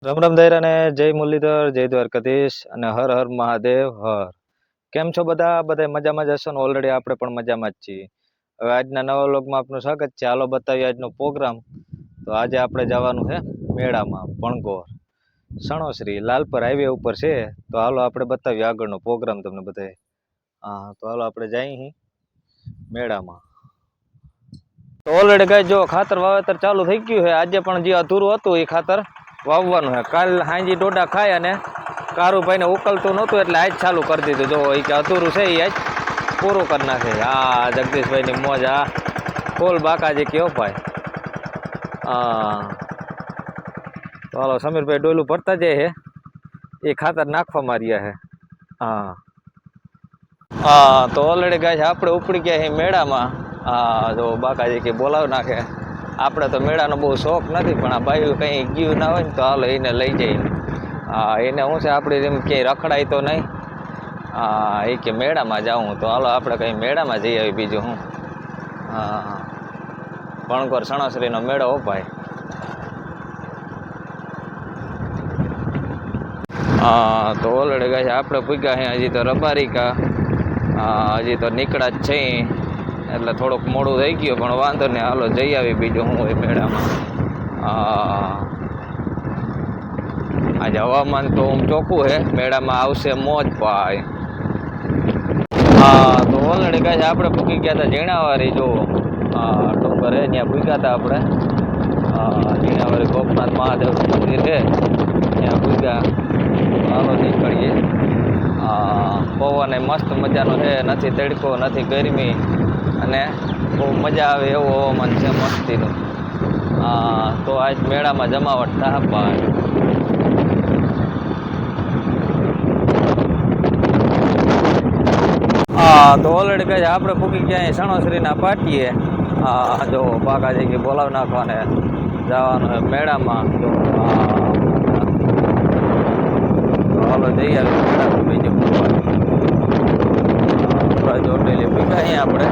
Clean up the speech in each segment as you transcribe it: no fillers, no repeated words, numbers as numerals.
રામ રામ દાયરા ને જય મુરલીધર, જય દ્વારકાધીશ અને હર હર મહાદેવ હર. કેમ છો બધા મજામાં જ હશો ને? ઓલરેડી આપણે પણ મજામાં જ છીએ. હવે આજના નવા વ્લોગમાં આપનું સ્વાગત છે. હાલો બતાવીએ આજનો પ્રોગ્રામ. તો આજે આપણે જવાનું છે મેળામાં પણગોર સણોસરી લાલપર હાઈવે ઉપર છે. તો હાલો આપણે બતાવીએ આગળનો પ્રોગ્રામ તમને બધાએ. હા, તો હાલો આપણે જઈએ મેળામાં. તો ઓલરેડી ગાય જો ખાતર વાવેતર ચાલુ થઈ ગયું છે. આજે પણ જે અધૂરું હતું એ ખાતર વાવવાનું છે. કાલ હાંજી ડોડા ખાય અને કારુભાઈને ઉકલતું નહોતું એટલે આજ ચાલુ કરી દીધું. જો એ કે અધૂરું છે એ આજ પૂરું કરી નાખે. હા, જગદીશભાઈની મોજ. હા, ફૂલ બાકાજી કયો ભાઈ. હા, તો હાલો સમીરભાઈ ડોલું ભરતા જાય છે. એ ખાતર નાખવા માર્યા છે. હા હા, તો ઓલરેડી ગાય આપણે ઉપડી ગયા છે મેળામાં. હા, જો બાકાજી કે બોલાવી નાખે. આપણે તો મેળાનો બહુ શોખ નથી, પણ આ બાયું કંઈ ગયું ના હોય ને તો હાલો એને લઈ જઈએ. હા, એને શું છે આપણે જેમ ક્યાંય રખડાય તો નહીં. હા, એ કે મેળામાં જાઉં તો હાલો આપણે કંઈ મેળામાં જઈ આવી. બીજું હું. હા, પણગોર સણોસરીનો મેળો હો ભાઈ. હા, તો ઓલરેડી ગાય આપણે પૂગ્યા છે. હજી તો રબારિકા. હા, હજી તો નીકળ્યા જ છે એટલે થોડુંક મોડું થઈ ગયું, પણ વાંધો નહીં. હાલો જઈ આવી. બીજું હું હોય મેળામાં. હા, આજે હવામાન તો ચોખ્ખું છે. મેળામાં આવશે મોજ ભાઈ. હા, તો ઓલરેડી ગાય આપણે પૂકી ગયા હતા ઝીણાવારી. જો હા, ડુંગર હે ત્યાં પૂગ્યા હતા આપણે. હા, ઝીણાવારી ગોપનાથ મહાદેવનું મંદિર છે ત્યાં પૂગ્યા. હાલો નીકળીએ. પવન એ મસ્ત મજાનો છે. નથી તડકો, નથી ગરમી, અને બહુ મજા આવે એવું હવામાન છે મસ્તીનું. હા, તો આજ મેળામાં જમાવટ થાય ભાઈ. હા, તો ઓલરેડી કહે છે આપણે પૂકી ગયા સણોસરીના પાટીએ. હા, જો બાકાજી કે બોલાવી નાખવાને જવાનું મેળામાં. જો હાલો જઈ આવી મેળામાં. બીજું ચોટેલી પૂગ્યા અહીંયા આપણે.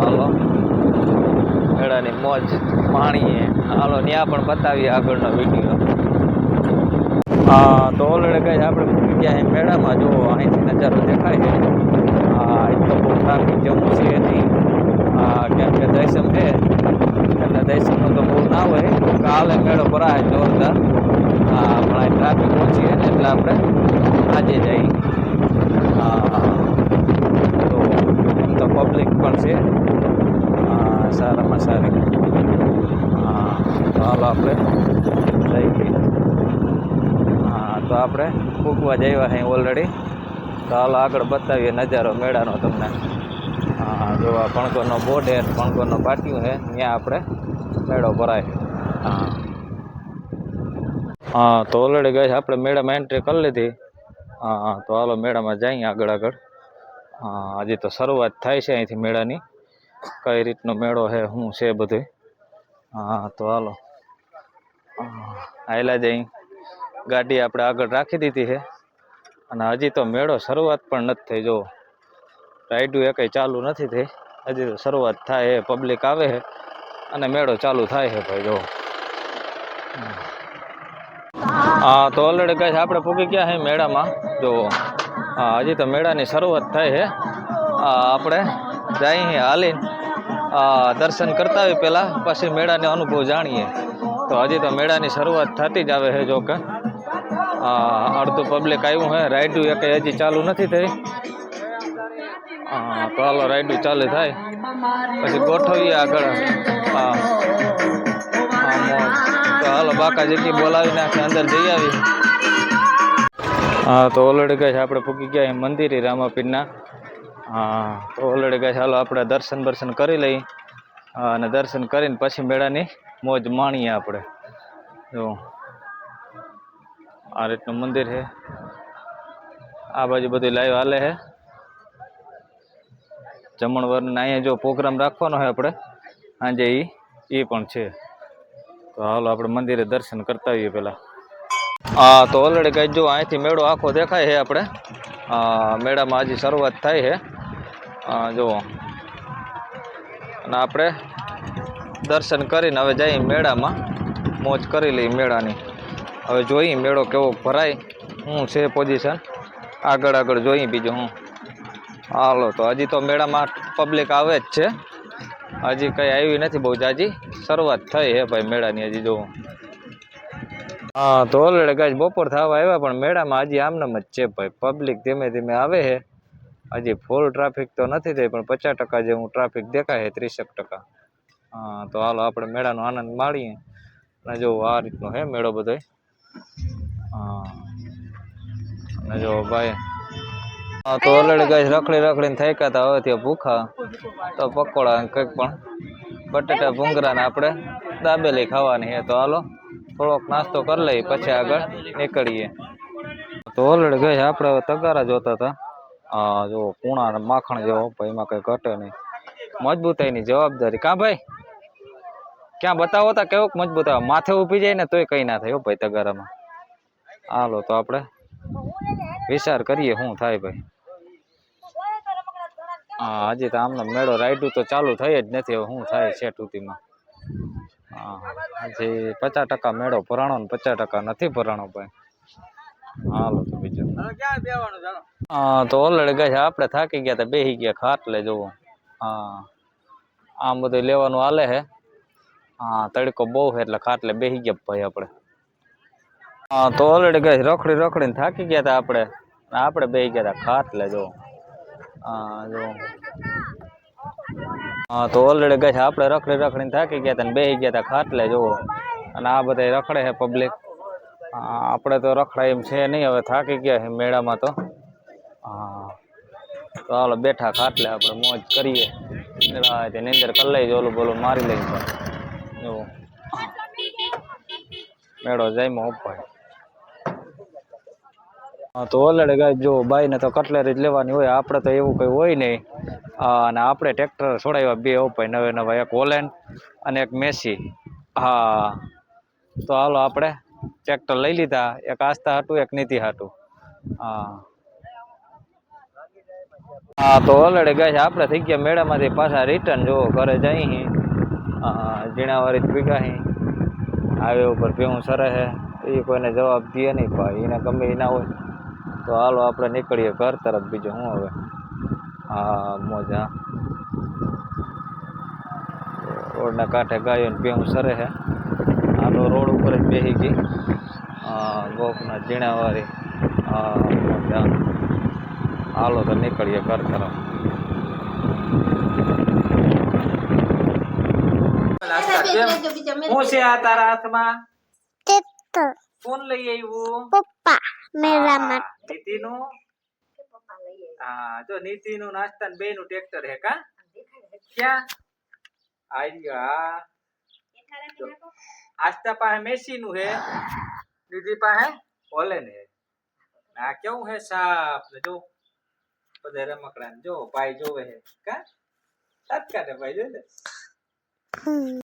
હાલો મેળાની મોજ માણીએ. હાલો ત્યાં પણ બતાવીએ આગળનો વિડીયો. હા, તો ઓલરેડી કહે આપણે પૂકી ગયા મેળામાં. જો અહીંથી નજારો દેખાય છે. હા, એ તો બહુ ટ્રાફિક જેવું છે નહીં. હા, કેમ કે દર્શન છે એટલે દર્શનનું તો બહુ ના હોય. કાલે મેળો ભરાય જોરદાર. હા, પણ આ ટ્રાફિક ઓછી છે ને એટલે આપણે આજે જઈએ. હા, તો એમ તો પબ્લિક પણ છે. હા, સારામાં સારી. હા, તો હાલો આપણે લઈ ગઈએ. હા, તો આપણે ફૂગવા જઈવા અહીં ઓલરેડી. તો હાલો આગળ બતાવીએ નજારો મેળાનો તમને. હા, જો આ પણગોરનો બોર્ડ છે, પણગોરનો પાટિયું છે, ત્યાં આપણે મેળો ભરાય. હા હા, તો ઓલરેડી ગઈ આપણે મેળામાં એન્ટ્રી કરી લીધી. હા, તો હાલો મેળામાં જઈએ આગળ આગળ. હા, હજી તો શરૂઆત થાય છે અહીંથી મેળાની. કઈ રીતનો મેળો છે, શું છે બધું. હા, તો હાલો હાયલા જઈ. ગાડી આપણે આગળ રાખી દીધી છે. અને હજી તો મેળો શરૂઆત પણ નથી થઈ. જો રાઈડું એ કંઈ ચાલુ નથી થઈ. હજી તો શરૂઆત થાય છે. પબ્લિક આવે છે અને મેળો ચાલુ થાય છે ભાઈ. જો હા, તો ઓલરેડી કહે છે આપણે પૂકી ગયા છે મેળામાં. જો હા, હજી તો મેળાની શરૂઆત થાય છે. આપણે જઈએ હાલીને દર્શન કરતા હોય પહેલાં, પછી મેળાનો અનુભવ જાણીએ. તો હજી તો મેળાની શરૂઆત થતી જ આવે છે. જો કે અડધું પબ્લિક આવ્યું છે. રાઈડું એ કંઈ હજી ચાલુ નથી થઈ. હા, તો હાલો રાઈડું ચાલુ થાય પછી ગોઠવીએ આગળ. હા હા, મોજ. તો હાલો બાકાજી બોલાવી નાખે, અંદર જઈ આવી. હા, તો ઓલરેડી કહે છે આપણે પૂકી ગયા મંદિરે રામાપીરના. હા, તો ઓલરેડી કહે છે હાલો આપણે દર્શન બર્શન કરી લઈએ. અને દર્શન કરીને પછી મેળાની મોજ માણીએ આપણે. જો આ રીતનું મંદિર છે. આ બાજુ બધી લાઈવ હાલે છે. જમણવારના અહીંયા જો પ્રોગ્રામ રાખવાનો હોય આપણે સાંજે, એ પણ છે. તો હાલો આપણે મંદિરે દર્શન કરતા આવીએ પહેલાં. હા, તો ઓલરેડી કહી જો અહીંથી મેળો આખો દેખાય છે આપણે. મેળામાં હજી શરૂઆત થાય છે. જુઓ અને આપણે દર્શન કરીને હવે જઈએ મેળામાં, મોજ કરી લઈએ મેળાની. હવે જોઈએ મેળો કેવો ભરાય, શું છે પોઝિશન, આગળ આગળ જોઈએ બીજું હું. હાલો તો હજી તો મેળામાં પબ્લિક આવે જ છે, હજી કંઈ આવી નથી બહુ જાજી, શરૂઆત થઈ હે ભાઈ મેળાની હજી જોવું. હા તો ઓલરેડી ગાય બપોર થવા આવ્યા પણ મેળામાં હજી આમનામ જ છે ભાઈ, પબ્લિક ધીમે ધીમે આવે છે. હજી ફૂલ ટ્રાફિક તો નથી થઈ પણ 50% જેવું ટ્રાફિક દેખાય છે, 30%. હા તો હાલો આપણે મેળાનો આનંદ માણીએ. અને જો આ રીતનો હે મેળો બધો. હા અને જો ભાઈ, હા તો ઓલરેડી ગાય રખડી રખડીને થાક્યા હતા, હવે ત્યાં ભૂખા તો પકોડા કંઈક પણ બટેટા ભૂંગરા ને આપણે દાબેલી ખાવાની છે. તો હાલો થોડોક નાસ્તો કરી લઈએ પછી આગળ નીકળીએ. તો ઓલરેડી ગઈ આપણે તગારા જોતા હતા. હા જો પૂણા અને માખણ જેવો ભાઈ, એમાં કઈ ઘટે નહીં, મજબૂતાઈની જવાબદારી. કાં ભાઈ ક્યાં બતાવો તા કેવોક મજબૂત આવે, માથે ઊભી જાય ને તોય કઈ ના થાય ભાઈ તગારામાં. હાલો તો આપણે વિચાર કરીએ શું થાય ભાઈ. હા હજી તો આમનો મેળો રાઈડું તો ચાલુ થઈ જ નથી, હવે શું થાય છે ટૂંકીમાં. હા હજી 50% મેળો ભરાણો ને 50% નથી ભરાણો ભાઈ. હાલો તો બીજું હા તો ઓલરેડી ગઈ આપણે થાકી ગયા હતા, બેસી ગયા ખાટલે જોવો. હા આમ બધું લેવાનું હાલે હે. હા તડકો બહુ છે એટલે ખાટલે બેસી ગયા ભાઈ આપણે. હા તો ઓલરેડી ગઈ રખડી રખડીને થાકી ગયા હતા આપણે બેસી ગયા હતા ખાટલે જો. હા જો હા તો ઓલરેડી ગઈ આપણે રખડી રખડીને થાકી ગયા હતા ને બેસી ગયા હતા ખાટલે જોવો. અને આ બધા રખડે છે પબ્લિક. આપણે તો રખડાય એમ છે નહીં, હવે થાકી ગયા છે મેળામાં તો. હા તો હાલો બેઠા ખાટલે આપણે મોજ કરીએ, નીંદર કરી લઈ, ઓલું બોલું મારી લઈ જો મેળો જાયમાં ઉપાય. હા તો ઓલરેડી ગાય જો બાઈ ને તો કટલેરી જ લેવાની હોય, આપણે તો એવું કઈ હોય નહીં. અને આપણે ટ્રેક્ટર છોડાવ્યા બે ઉપાય નવે નવા, એક હોલેન્ડ અને એક મેસી. હા તો હાલો આપણે ટ્રેક્ટર લઈ લીધા, એક આસ્થા હાટું એક નીતિ હાટું. હા હા તો ઓલરેડી ગાય આપણે થઈ ગયા મેળામાંથી પાછા રિટર્ન જો ઘરે જઈ. જીણાવારી ભીગા હાઈવે ઉપર ભેહું સરે છે, એ કોઈને જવાબ દે નહીં ભાઈ, એને ગમે એ ના હોય. તો હાલો આપણે નીકળીએ ઘર તરફ, બીજું શું હવે. હા મોજા રોડના કાંઠે ગાયો ને ભેહું સરે છે. હાલો રોડ ઉપર જ બેસી ગઈ. ગોપના જીણાવારી. હા મોજા હાલો તો નીકળીએ ઘર તરફ. શું છે આ તારા હાથમાં? કોણ લઈ આવ્યું? પપ્પા મેળામાં. નીતિનું? હા જો નીતિનું નાસ્તા બે નું ટ્રેક્ટર હે કા? ક્યાં? આયા આસ્તા પાસે મેસી નું હે, દીદી પાસે હોલેન્ડ હે. આ કેવું હે સાફ જો બધા રમકડા જો ભાઈ જોવે હે કા? તાત્કાલિક ભાઈ જોઈ લે.